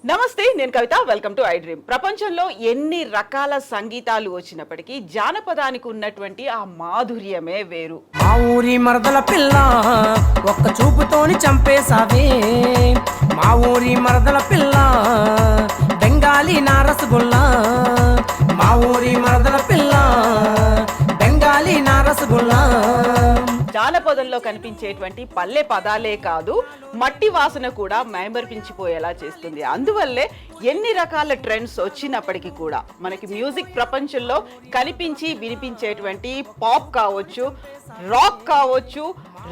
నమస్తే, నేను Kavitha. Welcome to I dream. ప్రపంచంలో ఎన్ని రకాల సంగీతాలు వచ్చినప్పటికీ జానపదానికి ఉన్నటువంటి ఆ మాధుర్యమే వేరు. మా ఊరి మరదల పిల్ల ఒక్క చూపుతోని చంపేసావే, మా ఊరి మరదల పిల్ల బెంగాలీ నా రసగుల్లా, మా ఊరి మరదల పిల్ల బెంగాలీ నా రసగుల్లా. జానపదంలో కనిపించేటువంటి పల్లె పదాలే కాదు, మట్టి వాసన కూడా మైమర్పించిపోయేలా చేస్తుంది. అందువల్లే ఎన్ని రకాల ట్రెండ్స్ వచ్చినప్పటికీ కూడా మనకి మ్యూజిక్ ప్రపంచంలో కనిపించి వినిపించేటువంటి పాప్ కావచ్చు, రాక్ కావచ్చు,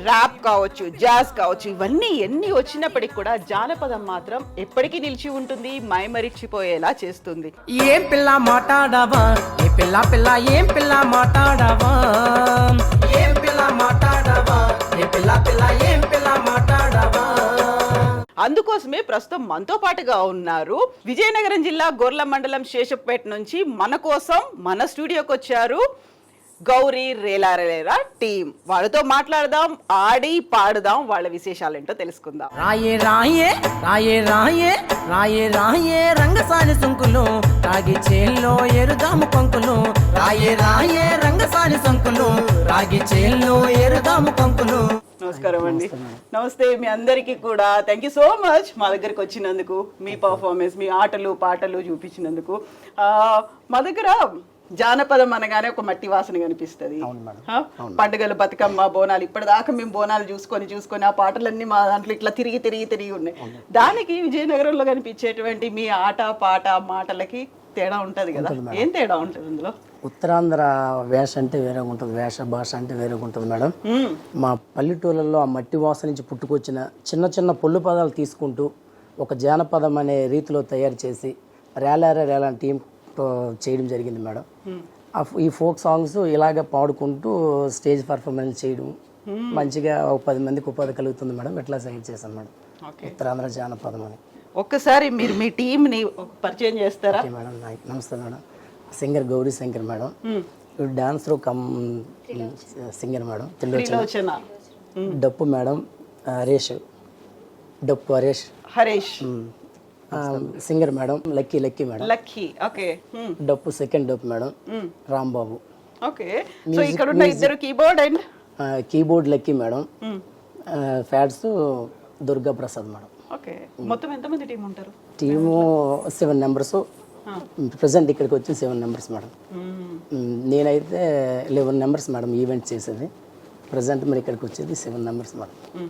ర్యాప్ కావచ్చు, జాజ్ కావచ్చు, ఇవన్నీ ఎన్ని వచ్చినప్పటికీ కూడా జానపదం మాత్రం ఎప్పటికీ నిలిచి ఉంటుంది, మైమరిచిపోయేలా చేస్తుంది. ఏం పిల్ల మాట్లాడవా, ఏ పిల్ల పిల్ల ఏం పిల్ల మాట్లాడవా, ఏం పిల్ల మాట్లాడవా, ఏ పిల్ల పిల్ల ఏం పిల్ల మాట్లాడవా. అందుకోసమే ప్రస్తుతం మనతో పాటుగా ఉన్నారు విజయనగరం జిల్లా గొర్ల మండలం శేషప్పేట నుంచి మన కోసం మన స్టూడియోకి వచ్చారు గౌరీ రేలారేరా టీం. వాళ్ళతో మాట్లాడదాం, ఆడి పాడుదాం, వాళ్ళ విశేషాలు ఏంటో తెలుసుకుందాం. రాయే రాయే రాయే రాయే రాయే రాయే రంగసాని సుంకులు, రాగి చేల్లో ఎరుదాము పంకులు, రాయే రాయే రంగసాని సంకులు, రాగి చేల్లో ఎరుదాము పంకులు. నమస్కారం అండి. నమస్తే మీ అందరికీ కూడా. థ్యాంక్ యూ సో మచ్ మా దగ్గరికి వచ్చినందుకు, మీ పర్ఫార్మెన్స్, మీ ఆటలు పాటలు చూపించినందుకు. మా దగ్గర జానపదం అనగానే ఒక మట్టి వాసన కనిపిస్తుంది. పండుగలు, బతుకమ్మ, బోనాలు, ఇప్పటిదాకా మేము బోనాలు చూసుకొని ఆ పాటలన్నీ మా దాంట్లో ఇట్లా తిరిగి ఉన్నాయి. దానికి విజయనగరంలో కనిపించేటువంటి మీ ఆట పాట మాటలకి తేడా ఉంటది కదా, ఏం తేడా ఉంటది అందులో? ఉత్తరాంధ్ర వేష అంటే వేరే ఉంటుంది, వేష భాష అంటే వేరే ఉంటుంది మేడం. మా పల్లెటూళ్ళల్లో ఆ మట్టి వాసన నుంచి పుట్టుకొచ్చిన చిన్న చిన్న పొల్లు పదాలు తీసుకుంటూ ఒక జానపదం అనే రీతిలో తయారు చేసి రేలా టీం చేయడం జరిగింది మేడం. ఈ ఫోక్ సాంగ్స్ ఇలాగ పాడుకుంటూ స్టేజ్ పర్ఫార్మెన్స్ చేయడం, మంచిగా ఒక 10 మందికి ఉపాధి కలుగుతుంది మేడం. ఎట్లా సెలెక్ట్ చేశాను మేడం ఉత్తరాంధ్ర జానపదం అని. ఒక్కసారి మీరు మీ టీంని పరిచయం చేస్తారా? మేడం నమస్తే madam. Singer Gowri Shankar madam, dancer cum singer madam Trilochana. డప్పు మేడం హరీష్, డప్పు Harish. Singer madam Lucky madam. Lucky, okay. డప్పు సెకండ్ డప్పు మేడం రాంబాబు. ఓకే, సో ఇక్కడ ఉన్న ఇద్దరు keyboard and keyboard Lucky madam, pads Durga Prasad madam. Okay, మొత్తం ఎంతమంది టీం ఉంటారు? Team 7 members. ప్రజెంట్ ఇక్కడికి వచ్చి 7 members మేడం. నేనైతే 11 members మేడం ఈవెంట్ చేసేది. ప్రజెంట్ మరి ఇక్కడికి వచ్చేది 7 members మేడం.